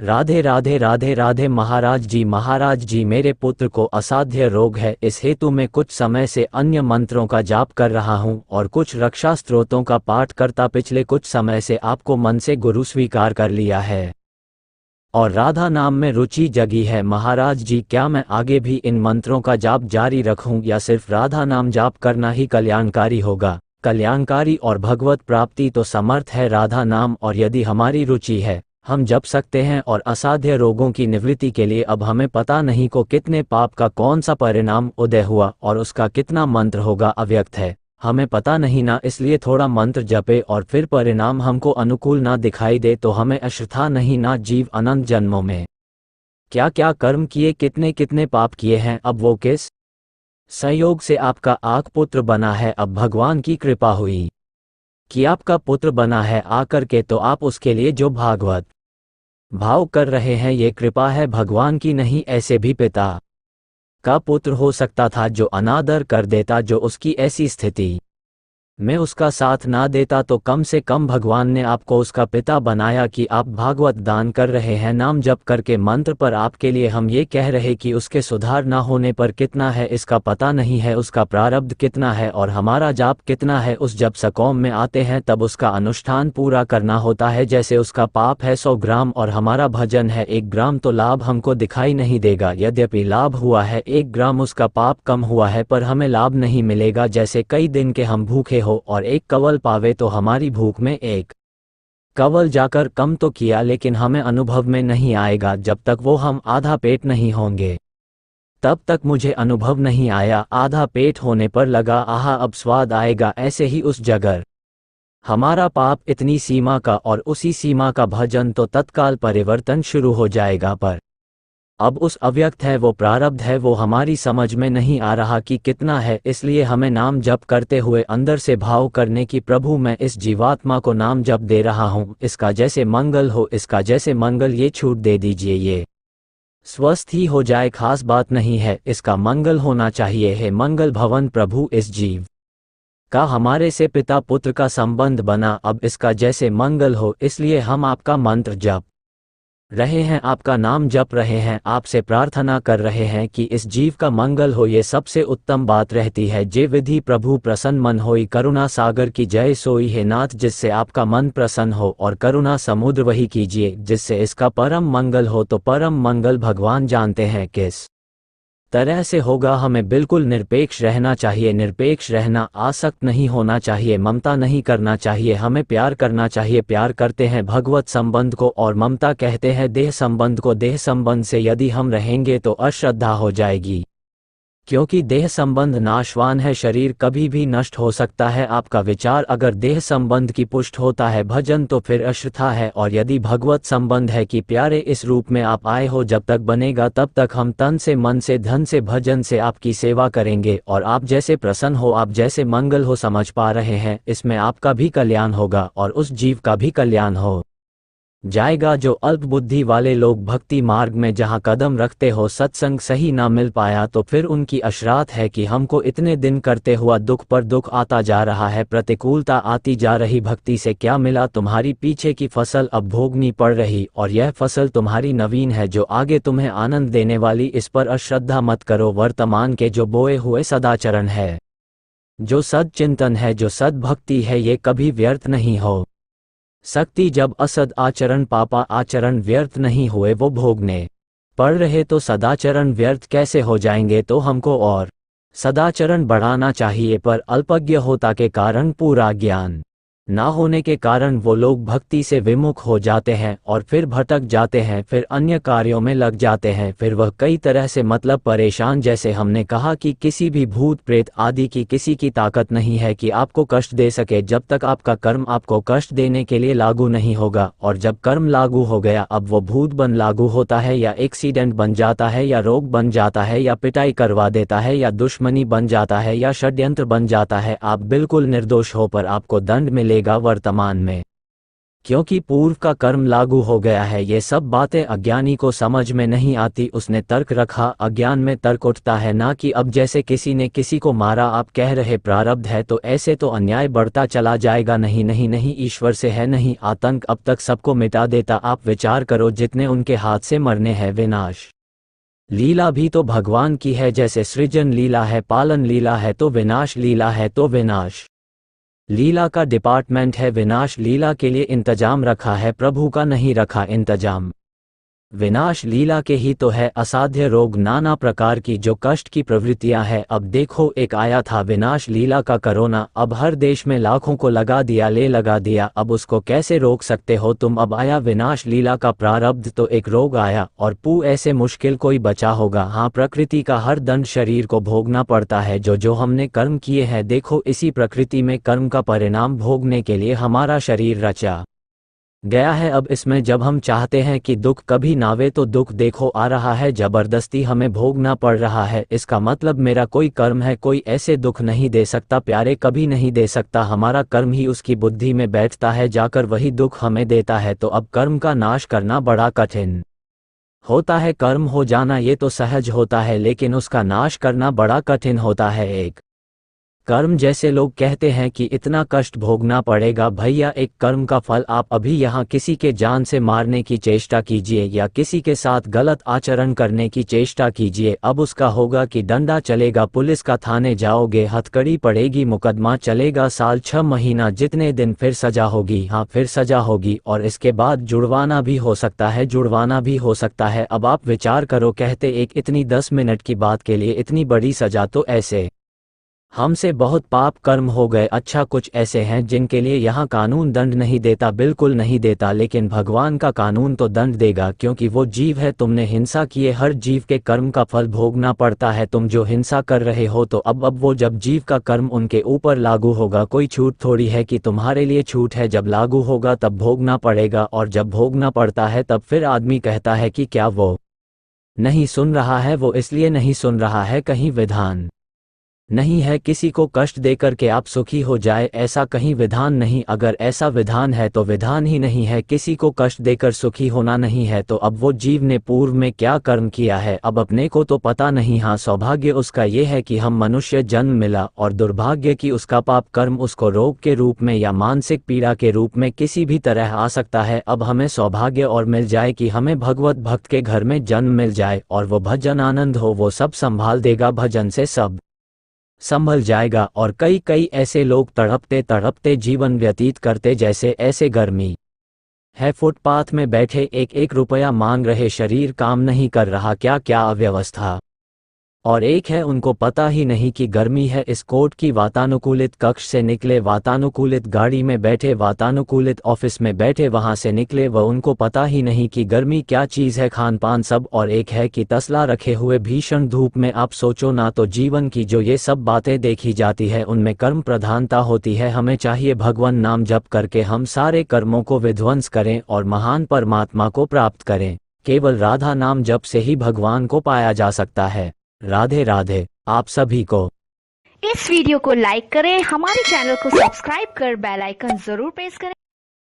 राधे राधे राधे राधे। महाराज जी मेरे पुत्र को असाध्य रोग है, इस हेतु मैं कुछ समय से अन्य मंत्रों का जाप कर रहा हूँ और कुछ रक्षा स्त्रोतों का पाठ करता पिछले कुछ समय से आपको मन से गुरु स्वीकार कर लिया है और राधा नाम में रुचि जगी है। महाराज जी, क्या मैं आगे भी इन मंत्रों का जाप जारी रखूं या सिर्फ राधा नाम जाप करना ही कल्याणकारी होगा? कल्याणकारी और भगवत प्राप्ति तो समर्थ है राधा नाम, और यदि हमारी रुचि है हम जप सकते हैं। और असाध्य रोगों की निवृत्ति के लिए अब हमें पता नहीं को कितने पाप का कौन सा परिणाम उदय हुआ और उसका कितना मंत्र होगा अव्यक्त है, हमें पता नहीं ना, इसलिए थोड़ा मंत्र जपे और फिर परिणाम हमको अनुकूल ना दिखाई दे तो हमें अश्रद्धा नहीं ना। जीव अनंत जन्मों में क्या क्या कर्म किए, कितने कितने पाप किए हैं, अब वो किस संयोग से आपका आक पुत्र बना है। अब भगवान की कृपा हुई कि आपका पुत्र बना है आकर के, तो आप उसके लिए जो भागवत भाव कर रहे हैं ये कृपा है भगवान की, नहीं ऐसे भी पिता का पुत्र हो सकता था जो अनादर कर देता, जो उसकी ऐसी स्थिति में उसका साथ ना देता, तो कम से कम भगवान ने आपको उसका पिता बनाया कि आप भागवत दान कर रहे हैं नाम जप करके मंत्र पर। आपके लिए हम ये कह रहे कि उसके सुधार ना होने पर कितना है इसका पता नहीं है, उसका प्रारब्ध कितना है और हमारा जाप कितना है। उस जब सकौम में आते हैं तब उसका अनुष्ठान पूरा करना होता है, जैसे उसका पाप है 100 ग्राम और हमारा भजन है 1 ग्राम, तो लाभ हमको दिखाई नहीं देगा। यद्यपि लाभ हुआ है 1 ग्राम, उसका पाप कम हुआ है पर हमें लाभ नहीं मिलेगा। जैसे कई दिन के हम भूखे हो और 1 कवल पावे तो हमारी भूख में 1 कवल जाकर कम तो किया, लेकिन हमें अनुभव में नहीं आएगा जब तक वो हम आधा पेट नहीं होंगे, तब तक मुझे अनुभव नहीं आया। आधा पेट होने पर लगा आहा अब स्वाद आएगा। ऐसे ही उस जगह हमारा पाप इतनी सीमा का और उसी सीमा का भजन, तो तत्काल परिवर्तन शुरू हो जाएगा। पर अब उस अव्यक्त है वो प्रारब्ध है, वो हमारी समझ में नहीं आ रहा कि कितना है, इसलिए हमें नाम जप करते हुए अंदर से भाव करने की प्रभु मैं इस जीवात्मा को नाम जप दे रहा हूँ, इसका जैसे मंगल हो, इसका जैसे मंगल, ये छूट दे दीजिए, ये स्वस्थ ही हो जाए, खास बात नहीं है, इसका मंगल होना चाहिए। है मंगल भवन प्रभु, इस जीव का हमारे से पिता पुत्र का संबंध बना, अब इसका जैसे मंगल हो, इसलिए हम आपका मंत्र जप रहे हैं, आपका नाम जप रहे हैं, आपसे प्रार्थना कर रहे हैं कि इस जीव का मंगल हो। ये सबसे उत्तम बात रहती है। जे विधि प्रभु प्रसन्न मन होई, करुणा सागर की जय सोई है नाथ, जिससे आपका मन प्रसन्न हो, और करुणा समुद्र वही कीजिए जिससे इसका परम मंगल हो। तो परम मंगल भगवान जानते हैं किस तरह से होगा। हमें बिल्कुल निरपेक्ष रहना चाहिए, निरपेक्ष रहना, आसक्त नहीं होना चाहिए, ममता नहीं करना चाहिए, हमें प्यार करना चाहिए। प्यार करते हैं भगवत संबंध को और ममता कहते हैं देह संबंध को। देह संबंध से यदि हम रहेंगे तो अश्रद्धा हो जाएगी, क्योंकि देह संबंध नाशवान है, शरीर कभी भी नष्ट हो सकता है। आपका विचार अगर देह संबंध की पुष्ट होता है भजन, तो फिर अश्रद्धा है। और यदि भगवत संबंध है कि प्यारे इस रूप में आप आए हो, जब तक बनेगा तब तक हम तन से मन से धन से भजन से आपकी सेवा करेंगे, और आप जैसे प्रसन्न हो, आप जैसे मंगल हो, समझ पा रहे हैं, इसमें आपका भी कल्याण होगा और उस जीव का भी कल्याण हो जाएगा। जो अल्प बुद्धि वाले लोग भक्ति मार्ग में जहाँ कदम रखते हो, सत्संग सही ना मिल पाया, तो फिर उनकी अशरात है कि हमको इतने दिन करते हुआ दुख पर दुख आता जा रहा है, प्रतिकूलता आती जा रही, भक्ति से क्या मिला? तुम्हारी पीछे की फसल अब भोगनी पड़ रही, और यह फसल तुम्हारी नवीन है जो आगे तुम्हें आनंद देने वाली। इस पर अश्रद्धा मत करो। वर्तमान के जो बोए हुए सदाचरण है, जो सदचिंतन है, जो सद्भक्ति है, ये कभी व्यर्थ नहीं हो सकती। जब असद आचरण पापा आचरण व्यर्थ नहीं हुए, वो भोगने पड़ रहे, तो सदाचरण व्यर्थ कैसे हो जाएंगे? तो हमको और सदाचरण बढ़ाना चाहिए, पर अल्पज्ञ होता के कारण, पूरा ज्ञान ना होने के कारण वो लोग भक्ति से विमुख हो जाते हैं और फिर भटक जाते हैं, फिर अन्य कार्यों में लग जाते हैं, फिर वह कई तरह से मतलब परेशान। जैसे हमने कहा कि किसी भी भूत प्रेत आदि की किसी की ताकत नहीं है कि आपको कष्ट दे सके, जब तक आपका कर्म आपको कष्ट देने के लिए लागू नहीं होगा। और जब कर्म लागू हो गया, अब वो भूत बन लागू होता है, या एक्सीडेंट बन जाता है, या रोग बन जाता है, या पिटाई करवा देता है, या दुश्मनी बन जाता है, या षड्यंत्र बन जाता है। आप बिल्कुल निर्दोष हो पर आपको दंड मिलेगा वर्तमान में। क्योंकि पूर्व का कर्म लागू हो गया है। ये सब बातें अज्ञानी को समझ में नहीं आती। उसने तर्क रखा, अज्ञान में तर्क उठता है, ना कि अब जैसे किसी ने किसी को मारा आप कह रहे प्रारब्ध है तो ऐसे तो अन्याय बढ़ता चला जाएगा। नहीं नहीं नहीं, ईश्वर से है नहीं आतंक, अब तक सबको मिटा देता। आप विचार करो, जितने उनके हाथ से मरने हैं। विनाश लीला भी तो भगवान की है। जैसे सृजन लीला है, पालन लीला है, तो विनाश लीला है। तो विनाश लीला का डिपार्टमेंट है, विनाश लीला के लिए इंतजाम रखा है, प्रभु का नहीं रखा इंतजाम। विनाश लीला के ही तो है असाध्य रोग, नाना प्रकार की जो कष्ट की प्रवृत्तियां हैं। अब देखो, एक आया था विनाश लीला का कोरोना, अब हर देश में लाखों को लगा दिया, लगा दिया। अब उसको कैसे रोक सकते हो तुम? अब आया विनाश लीला का प्रारब्ध, तो एक रोग आया और ऐसे मुश्किल कोई बचा होगा? हाँ, प्रकृति का हर दंड शरीर को भोगना पड़ता है, जो हमने कर्म किए हैं। देखो, इसी प्रकृति में कर्म का परिणाम भोगने के लिए हमारा शरीर रचा गया है। अब इसमें जब हम चाहते हैं कि दुख कभी ना आवे तो दुख देखो आ रहा है, जबरदस्ती हमें भोगना पड़ रहा है। इसका मतलब मेरा कोई कर्म है, कोई ऐसे दुख नहीं दे सकता प्यारे, कभी नहीं दे सकता। हमारा कर्म ही उसकी बुद्धि में बैठता है, जाकर वही दुख हमें देता है। तो अब कर्म का नाश करना बड़ा कठिन होता है। कर्म हो जाना ये तो सहज होता है, लेकिन उसका नाश करना बड़ा कठिन होता है। एक कर्म जैसे लोग कहते हैं कि इतना कष्ट भोगना पड़ेगा। भैया, एक कर्म का फल, आप अभी यहाँ किसी के जान से मारने की चेष्टा कीजिए या किसी के साथ गलत आचरण करने की चेष्टा कीजिए। अब उसका होगा कि डंडा चलेगा, पुलिस का थाने जाओगे, हथकड़ी पड़ेगी, मुकदमा चलेगा, साल 6 महीना जितने दिन, फिर सजा होगी। हाँ, फिर सजा होगी, और इसके बाद जुड़वाना भी हो सकता है, जुड़वाना भी हो सकता है। अब आप विचार करो, कहते एक इतनी 10 मिनट की बात के लिए इतनी बड़ी सजा, तो ऐसे हमसे बहुत पाप कर्म हो गए। अच्छा, कुछ ऐसे हैं जिनके लिए यहाँ कानून दंड नहीं देता, बिल्कुल नहीं देता, लेकिन भगवान का कानून तो दंड देगा, क्योंकि वो जीव है। तुमने हिंसा किए, हर जीव के कर्म का फल भोगना पड़ता है। तुम जो हिंसा कर रहे हो, तो अब वो जब जीव का कर्म उनके ऊपर लागू होगा, कोई छूट थोड़ी है कि तुम्हारे लिए छूट है। जब लागू होगा तब भोगना पड़ेगा, और जब भोगना पड़ता है तब फिर आदमी कहता है कि क्या वो नहीं सुन रहा है? वो इसलिए नहीं सुन रहा है, कहीं विधान नहीं है किसी को कष्ट देकर के आप सुखी हो जाए, ऐसा कहीं विधान नहीं। अगर ऐसा विधान है तो विधान ही नहीं है, किसी को कष्ट देकर सुखी होना नहीं है। तो अब वो जीव ने पूर्व में क्या कर्म किया है, अब अपने को तो पता नहीं। हाँ, सौभाग्य उसका ये है कि हम मनुष्य जन्म मिला, और दुर्भाग्य कि उसका पाप कर्म उसको रोग के रूप में या मानसिक पीड़ा के रूप में किसी भी तरह आ सकता है। अब हमें सौभाग्य और मिल जाए कि हमें भगवत भक्त के घर में जन्म मिल जाए, और वो भजन आनंद हो, वो सब संभाल देगा, भजन से सब संभल जाएगा। और कई ऐसे लोग तड़पते तड़पते जीवन व्यतीत करते, जैसे ऐसे गर्मी है, फुटपाथ में बैठे 1-1 रुपया मांग रहे, शरीर काम नहीं कर रहा, क्या क्या अव्यवस्था। और एक है, उनको पता ही नहीं कि गर्मी है। इस कोर्ट की वातानुकूलित कक्ष से निकले, वातानुकूलित गाड़ी में बैठे, वातानुकूलित ऑफिस में बैठे, वहां से निकले, वह उनको पता ही नहीं कि गर्मी क्या चीज है, खान पान सब। और एक है कि तसला रखे हुए भीषण धूप में, आप सोचो ना, तो जीवन की जो ये सब बातें देखी जाती है उनमें कर्म प्रधानता होती है। हमें चाहिए भगवान नाम जप करके हम सारे कर्मों को विध्वंस करें और महान परमात्मा को प्राप्त करें। केवल राधा नाम जप से ही भगवान को पाया जा सकता है। राधे राधे आप सभी को। इस वीडियो को लाइक करें, हमारे चैनल को सब्सक्राइब कर बेल आइकन जरूर प्रेस करें।